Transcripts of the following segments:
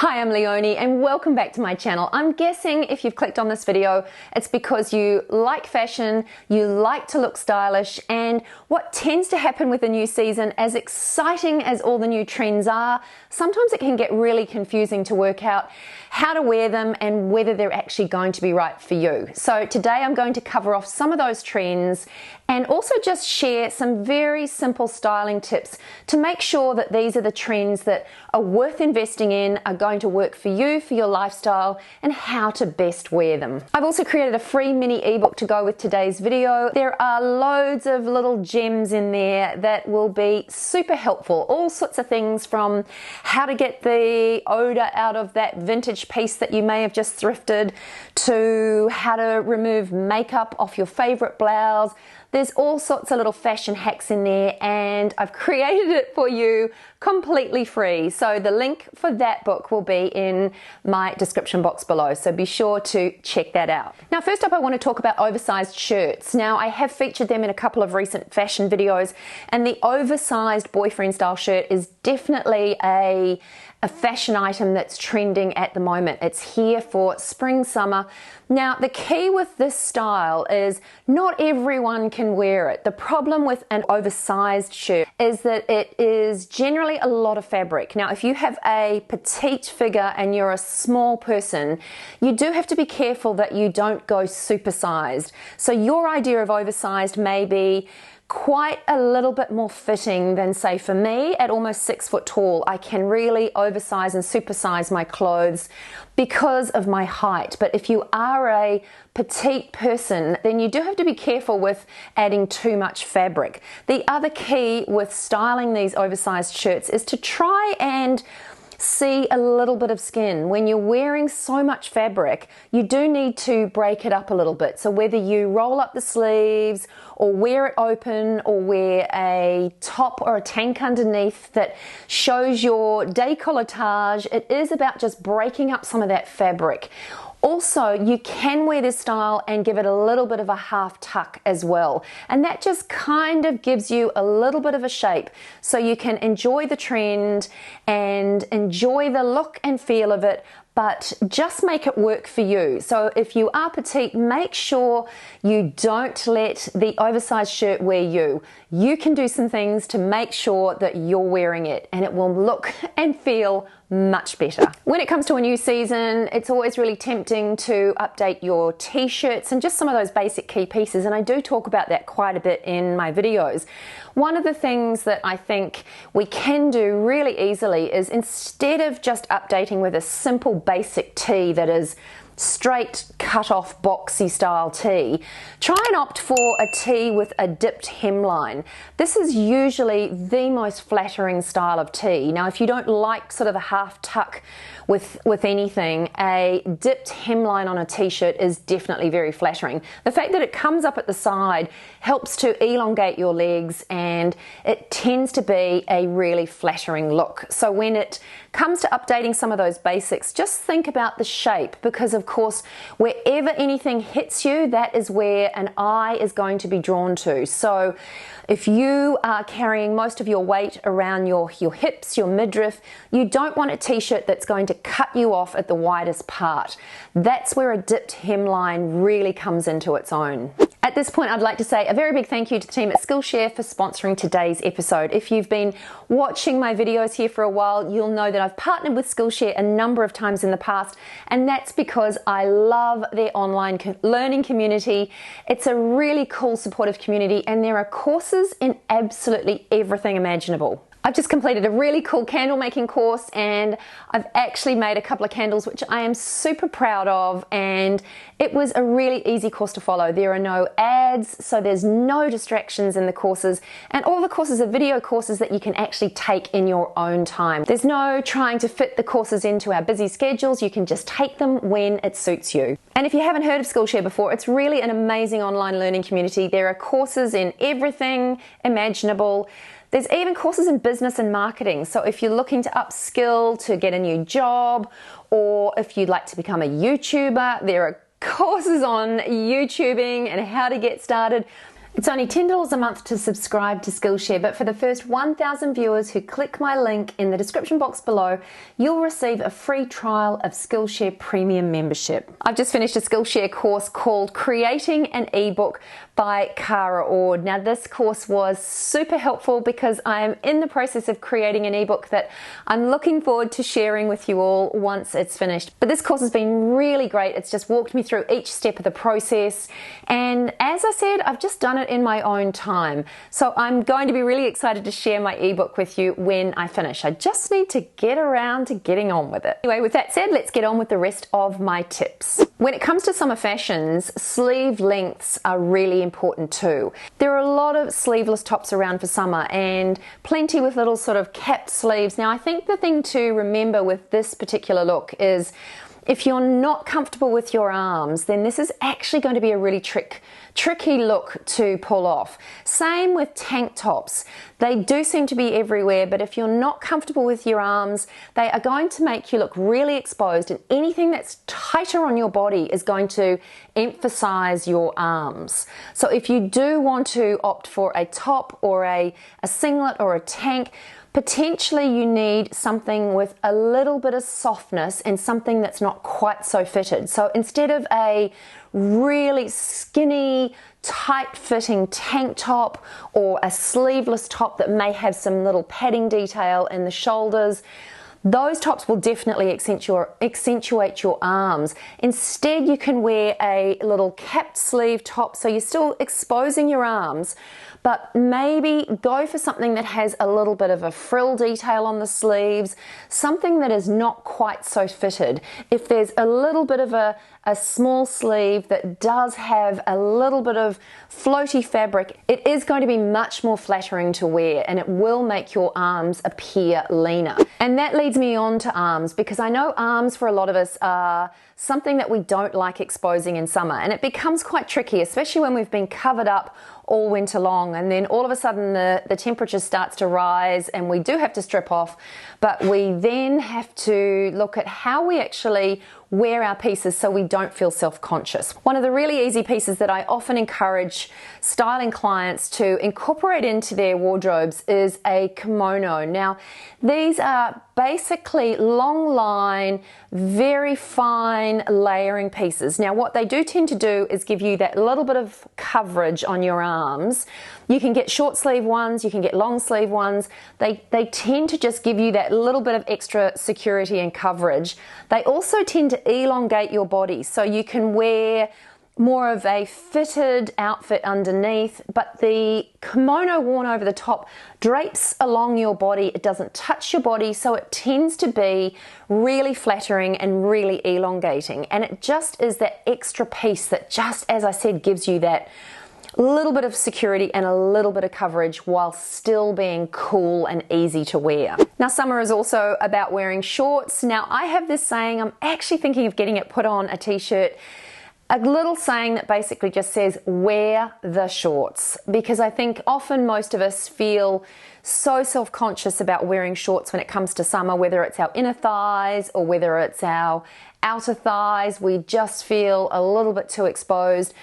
Hi, I'm Leonie and welcome back to my channel. I'm guessing if you've clicked on this video, it's because you like fashion, you like to look stylish, and what tends to happen with the new season, as exciting as all the new trends are, sometimes it can get really confusing to work out how to wear them and whether they're actually going to be right for you. So today I'm going to cover off some of those trends and also just share some very simple styling tips to make sure that these are the trends that are worth investing in, are going to work for you, for your lifestyle, and how to best wear them. I've also created a free mini ebook to go with today's video. There are loads of little gems in there that will be super helpful. All sorts of things from how to get the odor out of that vintage piece that you may have just thrifted, to how to remove makeup off your favorite blouse. There's all sorts of little fashion hacks in there, and I've created it for you completely free. So the link for that book will be in my description box below, so be sure to check that out. Now, first up, I want to talk about oversized shirts. Now, I have featured them in a couple of recent fashion videos, and the oversized boyfriend style shirt is definitely a fashion item that's trending at the moment. It's here for spring, summer. Now, the key with this style is not everyone can wear it. The problem with an oversized shirt is that it is generally a lot of fabric. Now, if you have a petite figure and you're a small person, you do have to be careful that you don't go supersized. So your idea of oversized may be quite a little bit more fitting than, say, for me at almost 6 foot tall. I can really oversize and supersize my clothes because of my height. But if you are a petite person, then you do have to be careful with adding too much fabric. The other key with styling these oversized shirts is to try and see a little bit of skin. When you're wearing so much fabric, you do need to break it up a little bit. So whether you roll up the sleeves or wear it open or wear a top or a tank underneath that shows your décolletage, it is about just breaking up some of that fabric. Also, you can wear this style and give it a little bit of a half tuck as well. And that just kind of gives you a little bit of a shape so you can enjoy the trend and enjoy the look and feel of it, but just make it work for you. So if you are petite, make sure you don't let the oversized shirt wear you. You can do some things to make sure that you're wearing it, and it will look and feel much better. When it comes to a new season, it's always really tempting to update your t-shirts and just some of those basic key pieces, and I do talk about that quite a bit in my videos. One of the things that I think we can do really easily is, instead of just updating with a simple basic tee that is straight cut off boxy style tee, try and opt for a tee with a dipped hemline. This is usually the most flattering style of tee. Now, if you don't like sort of a half tuck with anything, a dipped hemline on a t-shirt is definitely very flattering. The fact that it comes up at the side helps to elongate your legs, and it tends to be a really flattering look. So when it comes to updating some of those basics, just think about the shape, because of course wherever anything hits you, that is where an eye is going to be drawn to. So if you are carrying most of your weight around your hips, your midriff, you don't want a t-shirt that's going to cut you off at the widest part. That's where a dipped hemline really comes into its own. At this point, I'd like to say a very big thank you to the team at Skillshare for sponsoring today's episode. If you've been watching my videos here for a while, you'll know that I've partnered with Skillshare a number of times in the past, and that's because I love their online learning community. It's a really cool, supportive community, and there are courses in absolutely everything imaginable. I've just completed a really cool candle making course, and I've actually made a couple of candles which I am super proud of, and it was a really easy course to follow. There are no ads, so there's no distractions in the courses, and all the courses are video courses that you can actually take in your own time. There's no trying to fit the courses into our busy schedules. You can just take them when it suits you. And if you haven't heard of Skillshare before, it's really an amazing online learning community. There are courses in everything imaginable. There's even courses in business and marketing. So if you're looking to upskill to get a new job, or if you'd like to become a YouTuber, there are courses on YouTubing and how to get started. It's only $10 a month to subscribe to Skillshare, but for the first 1,000 viewers who click my link in the description box below, you'll receive a free trial of Skillshare Premium membership. I've just finished a Skillshare course called Creating an eBook by Cara Ord. Now this course was super helpful because I am in the process of creating an ebook that I'm looking forward to sharing with you all once it's finished. But this course has been really great. It's just walked me through each step of the process, and as I said, I've just done it in my own time. So I'm going to be really excited to share my ebook with you when I finish. I just need to get around to getting on with it. Anyway, with that said, let's get on with the rest of my tips. When it comes to summer fashions, sleeve lengths are really important too. There are a lot of sleeveless tops around for summer and plenty with little sort of capped sleeves. Now I think the thing to remember with this particular look is if you're not comfortable with your arms, then this is actually going to be a really tricky look to pull off. Same with tank tops. They do seem to be everywhere, but if you're not comfortable with your arms, they are going to make you look really exposed, and anything that's tighter on your body is going to emphasize your arms. So if you do want to opt for a top or a singlet or a tank, potentially you need something with a little bit of softness and something that's not quite so fitted. So instead of a really skinny, tight-fitting tank top or a sleeveless top that may have some little padding detail in the shoulders, those tops will definitely accentuate your arms. Instead, you can wear a little capped sleeve top, so you're still exposing your arms, but maybe go for something that has a little bit of a frill detail on the sleeves, something that is not quite so fitted. If there's a little bit of a small sleeve that does have a little bit of floaty fabric, it is going to be much more flattering to wear, and it will make your arms appear leaner. And that leads me on to arms, because I know arms for a lot of us are something that we don't like exposing in summer, and it becomes quite tricky, especially when we've been covered up all winter long, and then all of a sudden the temperature starts to rise and we do have to strip off, but we then have to look at how we actually wear our pieces so we don't feel self-conscious. One of the really easy pieces that I often encourage styling clients to incorporate into their wardrobes is a kimono. Now, these are basically long line, very fine layering pieces. Now, what they do tend to do is give you that little bit of coverage on your arms. You can get short sleeve ones, you can get long sleeve ones. They tend to just give you that little bit of extra security and coverage. They also tend to elongate your body, so you can wear more of a fitted outfit underneath, but the kimono worn over the top drapes along your body. It doesn't touch your body, so it tends to be really flattering and really elongating, and it just is that extra piece that, just as I said, gives you that little bit of security and a little bit of coverage while still being cool and easy to wear. Now, summer is also about wearing shorts. Now, I have this saying, I'm actually thinking of getting it put on a t-shirt, a little saying that basically just says, wear the shorts, because I think often most of us feel so self-conscious about wearing shorts when it comes to summer, whether it's our inner thighs or whether it's our outer thighs. We just feel a little bit too exposed.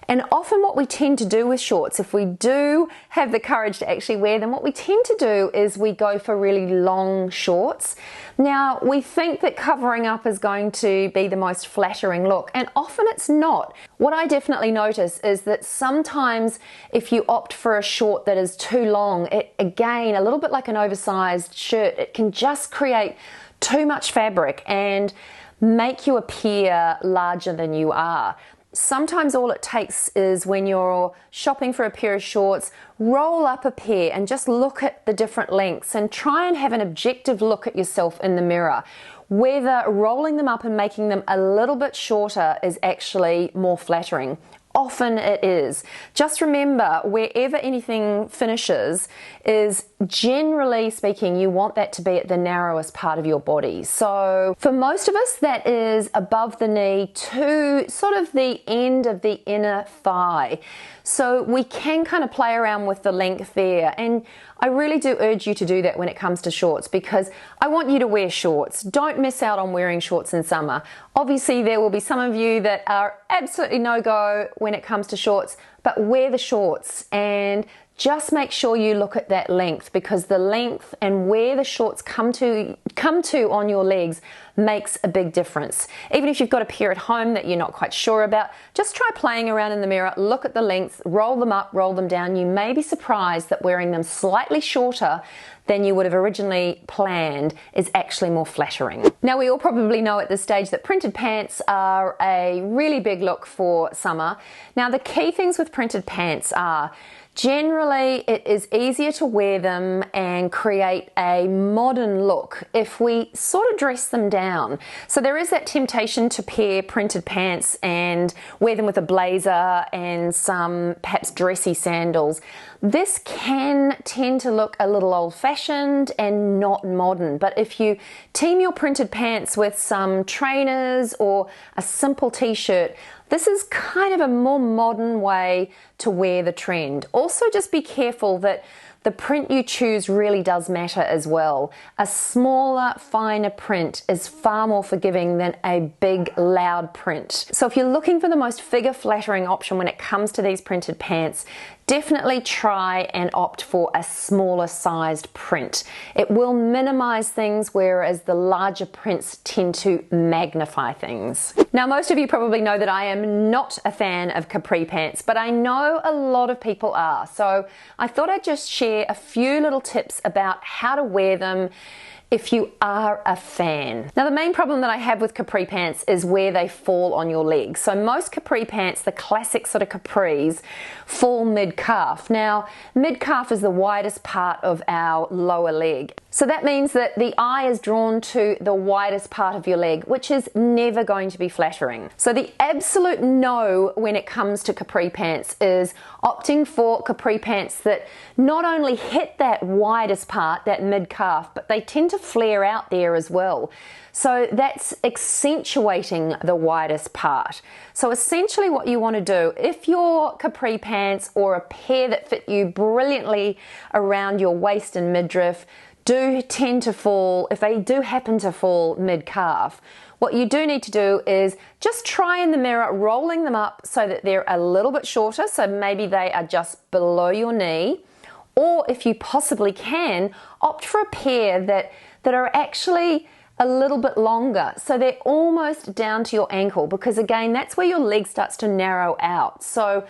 And often what we tend to do with shorts, if we do have the courage to actually wear them, what we tend to do is we go for really long shorts. Now, we think that covering up is going to be the most flattering look, and often it's not. What I definitely notice is that sometimes if you opt for a short that is too long, it, again, a little bit like an oversized shirt, it can just create too much fabric and make you appear larger than you are. Sometimes all it takes is, when you're shopping for a pair of shorts, roll up a pair and just look at the different lengths and try and have an objective look at yourself in the mirror. Whether rolling them up and making them a little bit shorter is actually more flattering. Often it is. Just remember, wherever anything finishes is, generally speaking, you want that to be at the narrowest part of your body. So for most of us, that is above the knee to sort of the end of the inner thigh. So we can kind of play around with the length there. And I really do urge you to do that when it comes to shorts, because I want you to wear shorts. Don't miss out on wearing shorts in summer. Obviously, there will be some of you that are absolutely no-go when it comes to shorts, but wear the shorts and just make sure you look at that length, because the length and where the shorts come to on your legs makes a big difference. Even if you've got a pair at home that you're not quite sure about, just try playing around in the mirror, look at the lengths, roll them up, roll them down. You may be surprised that wearing them slightly shorter than you would have originally planned is actually more flattering. Now, we all probably know at this stage that printed pants are a really big look for summer. Now, the key things with printed pants are generally it is easier to wear them and create a modern look if we sort of dress them down. So there is that temptation to pair printed pants and wear them with a blazer and some perhaps dressy sandals. This can tend to look a little old-fashioned and not modern, but if you team your printed pants with some trainers or a simple t-shirt, this is kind of a more modern way to wear the trend. Also, just be careful that the print you choose really does matter as well. A smaller, finer print is far more forgiving than a big, loud print. So if you're looking for the most figure-flattering option when it comes to these printed pants, definitely try and opt for a smaller sized print. It will minimize things, whereas the larger prints tend to magnify things. Now, most of you probably know that I am not a fan of capri pants, but I know a lot of people are. So I thought I'd just share a few little tips about how to wear them if you are a fan. Now, the main problem that I have with capri pants is where they fall on your legs. So most capri pants, the classic sort of capris, fall mid-calf. Now, mid-calf is the widest part of our lower leg. So that means that the eye is drawn to the widest part of your leg, which is never going to be flattering. So the absolute no when it comes to capri pants is opting for capri pants that not only hit that widest part, that mid-calf, but they tend to flare out there as well. So that's accentuating the widest part. So essentially what you want to do, if your capri pants or a pair that fit you brilliantly around your waist and midriff do tend to fall, if they do happen to fall mid-calf, what you do need to do is just try in the mirror rolling them up so that they're a little bit shorter, so maybe they are just below your knee, or if you possibly can, opt for a pair that are actually a little bit longer, so they're almost down to your ankle, because again, that's where your leg starts to narrow out. So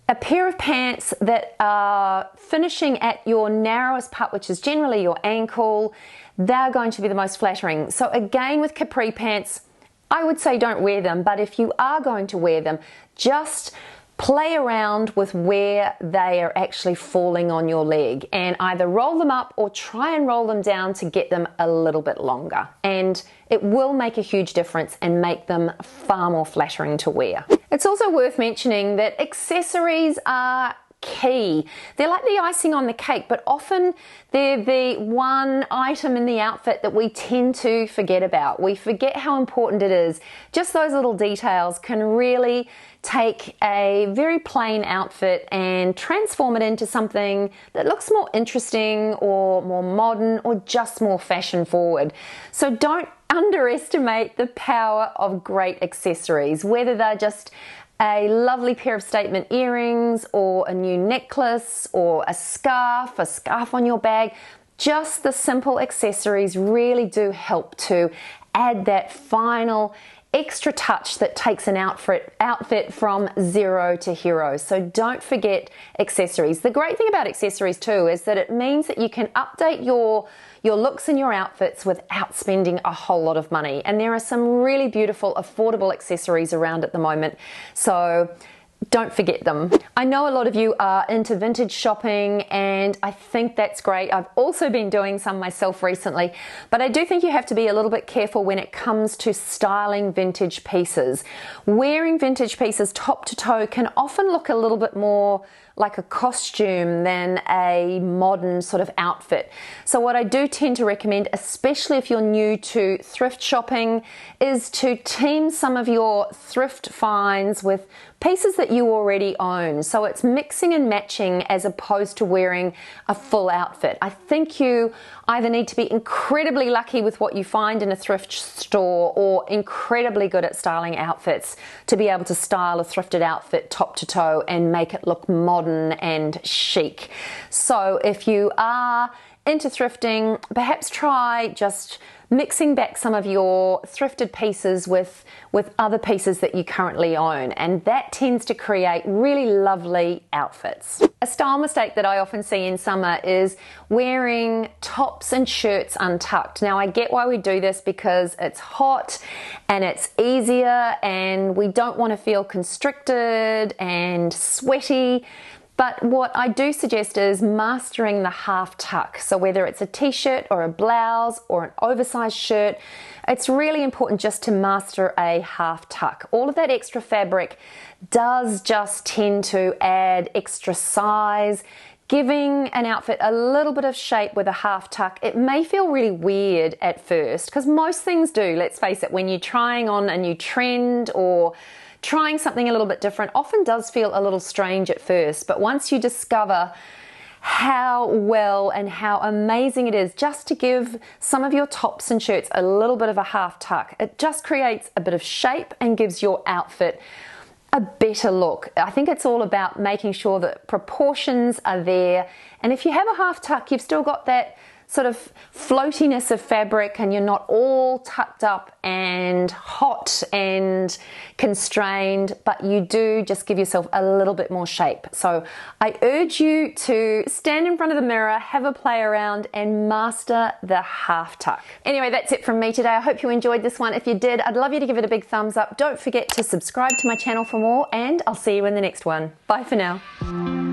a pair of pants that are finishing at your narrowest part, which is generally your ankle, they're going to be the most flattering. So again, with capri pants, I would say don't wear them, but if you are going to wear them, just play around with where they are actually falling on your leg and either roll them up or try and roll them down to get them a little bit longer. And it will make a huge difference and make them far more flattering to wear. It's also worth mentioning that accessories are key. They're like the icing on the cake, but often they're the one item in the outfit that we tend to forget about. We forget how important it is. Just those little details can really take a very plain outfit and transform it into something that looks more interesting or more modern or just more fashion forward. So don't underestimate the power of great accessories, whether they're just a lovely pair of statement earrings or a new necklace or a scarf on your bag. Just the simple accessories really do help to add that final extra touch that takes an outfit from zero to hero. So don't forget accessories. The great thing about accessories too is that it means that you can update your looks and your outfits without spending a whole lot of money. And there are some really beautiful, affordable accessories around at the moment. So don't forget them. I know a lot of you are into vintage shopping, and I think that's great. I've also been doing some myself recently, but I do think you have to be a little bit careful when it comes to styling vintage pieces. Wearing vintage pieces top to toe can often look a little bit more like a costume than a modern sort of outfit. So what I do tend to recommend, especially if you're new to thrift shopping, is to team some of your thrift finds with pieces that you already own. So it's mixing and matching as opposed to wearing a full outfit. I think you either need to be incredibly lucky with what you find in a thrift store or incredibly good at styling outfits to be able to style a thrifted outfit top to toe and make it look modern and chic. So if you are into thrifting, perhaps try just mixing back some of your thrifted pieces with other pieces that you currently own, and that tends to create really lovely outfits. A style mistake that I often see in summer is wearing tops and shirts untucked. Now I get why we do this because it's hot and it's easier and we don't want to feel constricted and sweaty. But what I do suggest is mastering the half tuck. So whether it's a t-shirt or a blouse or an oversized shirt, it's really important just to master a half tuck. All of that extra fabric does just tend to add extra size, giving an outfit a little bit of shape with a half tuck. It may feel really weird at first, because most things do, let's face it, when you're trying on a new trend or trying something a little bit different, often does feel a little strange at first, but once you discover how well and how amazing it is just to give some of your tops and shirts a little bit of a half tuck, it just creates a bit of shape and gives your outfit a better look. I think it's all about making sure that proportions are there, and if you have a half tuck, you've still got that sort of floatiness of fabric and you're not all tucked up and hot and constrained, but you do just give yourself a little bit more shape. So I urge you to stand in front of the mirror, have a play around and master the half tuck. Anyway, that's it from me today. I hope you enjoyed this one. If you did, I'd love you to give it a big thumbs up. Don't forget to subscribe to my channel for more, and I'll see you in the next one. Bye for now.